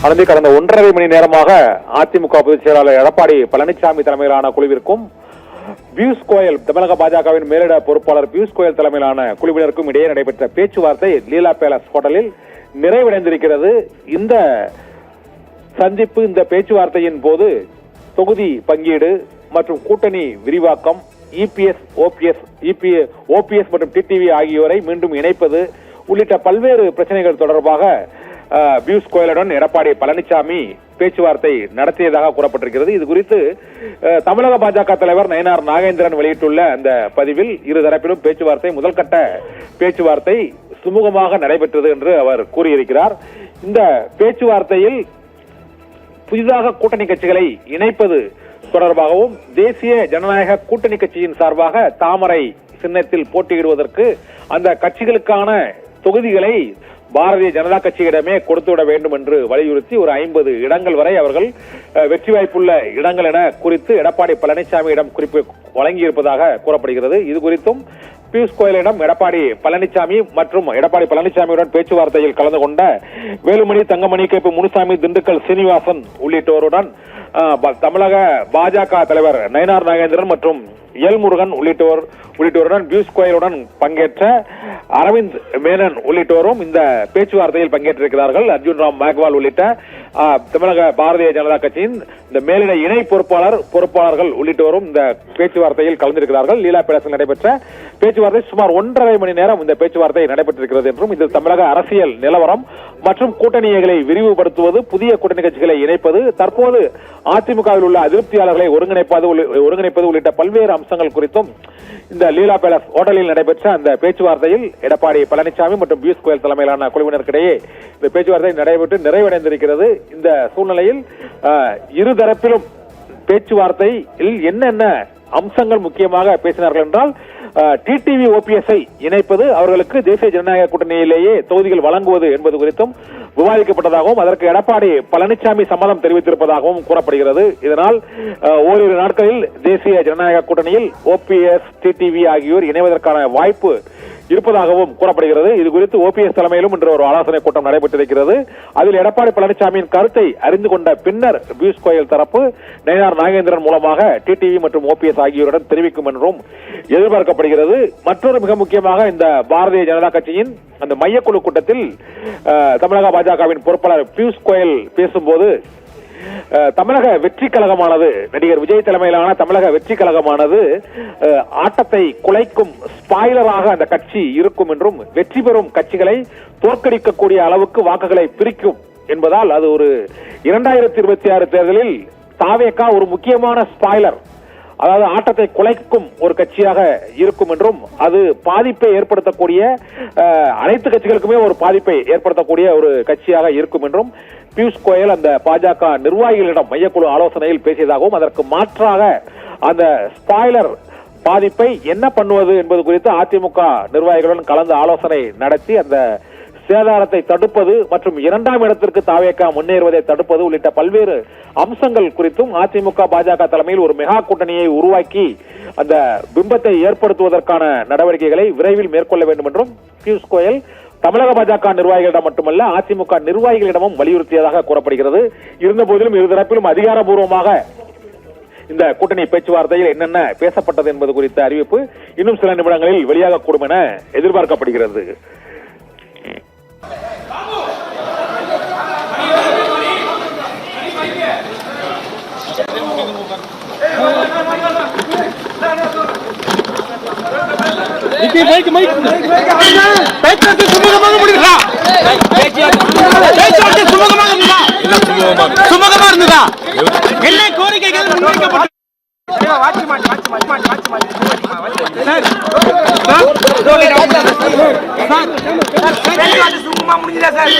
அதனை கடந்த 1.5 மணி நேரமாக அதிமுக பொதுச் செயலாளர் எடப்பாடி பழனிசாமி தலைமையிலான குழுவிற்கும் பியூஷ் கோயல் தமிழக பாஜகவின் மேலிட பொறுப்பாளர் பியூஷ் கோயல் தலைமையிலான குழுவினருக்கும் இடையே நடைபெற்ற பேச்சுவார்த்தை லீலா பேலஸ் ஹோட்டலில் நிறைவடைந்திருக்கிறது. இந்த சந்திப்பு, இந்த பேச்சுவார்த்தையின் போது தொகுதி பங்கீடு மற்றும் கூட்டணி விரிவாக்கம், இபிஎஸ், ஓபிஎஸ் மற்றும் டிடிவி ஆகியோரை மீண்டும் இணைப்பது உள்ளிட்ட பல்வேறு பிரச்சனைகள் தொடர்பாக பியூஷ் கோயலுடன் எடப்பாடி பழனிசாமி பேச்சுவார்த்தை நடத்தியதாக கூறப்பட்டிருக்கிறது. இது குறித்து தமிழக பாஜக தலைவர் நயினார் நாகேந்திரன் வெளியிட்டுள்ள அந்த பதிவில் இருதரப்பிலும் பேச்சுவார்த்தை, முதல்கட்ட பேச்சுவார்த்தை சுமூகமாக நடைபெற்றது என்று அவர் கூறியிருக்கிறார். இந்த பேச்சுவார்த்தையில் புதிதாக கூட்டணி கட்சிகளை இணைப்பது தொடர்பாகவும் தேசிய ஜனநாயக கூட்டணி கட்சியின் சார்பாக தாமரை சின்னத்தில் போட்டியிடுவதற்கு அந்த கட்சிகளுக்கான தொகுதிகளை பாரதிய ஜனதா கட்சியிடமே கொடுத்துவிட வேண்டும் என்று வலியுறுத்தி ஒரு 50 இடங்கள் வரை அவர்கள் வெற்றி வாய்ப்புள்ள இடங்கள் என குறித்து எடப்பாடி பழனிசாமியிடம் குறிப்பு வழங்கியிருப்பதாக கூறப்படுகிறது. இது குறித்தும் பியூஷ் கோயலிடம் எடப்பாடி பழனிசாமி மற்றும் எடப்பாடி பழனிசாமியுடன் பேச்சுவார்த்தையில் கலந்து கொண்ட வேலுமணி, தங்கமணி, கேபி முனுசாமி, திண்டுக்கல் சீனிவாசன் உள்ளிட்டோருடன் தமிழக பாஜக தலைவர் நயினார் நாகேந்திரன் மற்றும் எல்முருகன் உள்ளிட்டோருடன் பியூஷ் கோயலுடன் பங்கேற்ற அரவிந்த் மேனன் உள்ளிட்டோரும் இந்த பேச்சுவார்த்தையில் பங்கேற்றிருக்கிறார்கள். அர்ஜுன் ராம் மேக்வால் உள்ளிட்ட தமிழக பாரதிய ஜனதா கட்சியின் இந்த மேலிட இணை பொறுப்பாளர்கள் உள்ளிட்டோரும் இந்த பேச்சுவார்த்தையில் கலந்திருக்கிறார்கள். லீலா பேலஸில் நடைபெற்ற பேச்சுவார்த்தை சுமார் 1.5 மணி நேரம் இந்த பேச்சுவார்த்தை நடைபெற்றிருக்கிறது என்றும் இதில் தமிழக அரசியல் நிலவரம் மற்றும் கூட்டணிகளை விரிவுபடுத்துவது, புதிய கூட்டணி கட்சிகளை இணைப்பது, தற்போது அதிமுகவில் உள்ள அதிருப்தியாளர்களை ஒருங்கிணைப்பது உள்ளிட்ட பல்வேறு அம்சங்கள் குறித்தும் இந்த லீலா பேலஸ் ஹோட்டலில் நடைபெற்ற அந்த பேச்சுவார்த்தையில் எடப்பாடி பழனிசாமி மற்றும் பியூஷ் கோயல் தலைமையிலான குழுவினருக்கிடையே இந்த பேச்சுவார்த்தை நடைபெற்று நிறைவடைந்திருக்கிறது. இந்த சூழ்நிலையில் இருதரப்பிலும் பேச்சுவார்த்தையில் என்னென்ன அம்சங்கள் முக்கியமாக பேசினார்கள் என்றால், டிடிவி ஓபிஎஸ்ஐ இணைப்பது, அவர்களுக்கு தேசிய ஜனநாயக கூட்டணியிலேயே தொகுதிகள் வழங்குவது என்பது குறித்தும் விவாதிக்கப்பட்டதாகவும் அதற்கு எடப்பாடி பழனிசாமி சம்மதம் தெரிவித்திருப்பதாகவும் கூறப்படுகிறது. இதனால் ஓரிரு நாட்களில் தேசிய ஜனநாயக கூட்டணியில் ஓபிஎஸ், டிடிவி ஆகியோர் இணைவதற்கான வாய்ப்பு இருப்பதாகவும் கூறப்படுகிறது. இது குறித்து ஓபிஎஸ் தலைமையிலும் இன்று ஒரு ஆலோசனை கூட்டம் நடைபெற்றிருக்கிறது. அதில் எடப்பாடி பழனிசாமியின் கருத்தை அறிந்து கொண்ட பின்னர் பியூஷ் கோயல் தரப்பு நயினார் நாகேந்திரன் மூலமாக டிடிவி மற்றும் ஓபிஎஸ் ஆகியோருடன் தெரிவிக்கும் என்றும் எதிர்பார்க்கப்படுகிறது. மற்றொரு மிக முக்கியமாக இந்த பாரதிய ஜனதா கட்சியின் அந்த மையக்குழு கூட்டத்தில் தமிழக பாஜகவின் பொறுப்பாளர் பியூஷ் கோயல் பேசும்போது, தமிழக வெற்றி கழகமானது, நடிகர் விஜய் தலைமையிலான தமிழக வெற்றி கழகமானது ஆட்டத்தை குலைக்கும் ஸ்பாய்லராக அந்த கட்சி இருக்கும் என்றும், வெற்றி பெறும் கட்சிகளை தோற்கடிக்கக்கூடிய அளவுக்கு வாக்குகளை பிரிக்கும் என்பதால் அது ஒரு 2026 தேர்தலில் தாவேகா ஒரு முக்கியமான ஸ்பாய்லர், அதாவது ஆட்டத்தை குலைக்கும் ஒரு கட்சியாக இருக்கும் என்றும், அது பாதிப்பை ஏற்படுத்தக்கூடிய அனைத்து கட்சிகளுக்குமே ஒரு பாதிப்பை ஏற்படுத்தக்கூடிய ஒரு கட்சியாக இருக்கும் என்றும் பியூஷ் கோயல் அந்த பாஜக நிர்வாகிகளிடம் மையக்குழு ஆலோசனையில் பேசியதாகவும், அதற்கு மாற்றாக அந்த ஸ்பாய்லர் பாதிப்பை என்ன பண்ணுவது என்பது குறித்து அதிமுக நிர்வாகிகளுடன் கலந்து ஆலோசனை நடத்தி அந்த சேதாரத்தை தடுப்பது மற்றும் 2ஆம் இடத்திற்கு தாவேகா முன்னேறுவதை தடுப்பது உள்ளிட்ட பல்வேறு அம்சங்கள் குறித்தும் அதிமுக பாஜக தலைமையில் ஒரு மெகா கூட்டணியை உருவாக்கி அந்த பிம்பத்தை ஏற்படுத்துவதற்கான நடவடிக்கைகளை விரைவில் மேற்கொள்ள வேண்டும் என்றும் பியூஷ் கோயல் தமிழக பாஜக நிர்வாகிகளிடம் மட்டுமல்ல அதிமுக நிர்வாகிகளிடமும் வலியுறுத்தியதாக கூறப்படுகிறது. இருந்தபோதிலும் இருதரப்பிலும் அதிகாரப்பூர்வமாக இந்த கூட்டணி பேச்சுவார்த்தையில் என்னென்ன பேசப்பட்டது என்பது குறித்த அறிவிப்பு இன்னும் சில நிமிடங்களில் வெளியாகக்கூடும் என எதிர்பார்க்கப்படுகிறது. சுமூகமா இருந்ததா? என்ன கோரிக்கைகள் முன்வைக்கப்பட்டது? சுமூகமா முடிஞ்சதா சார்?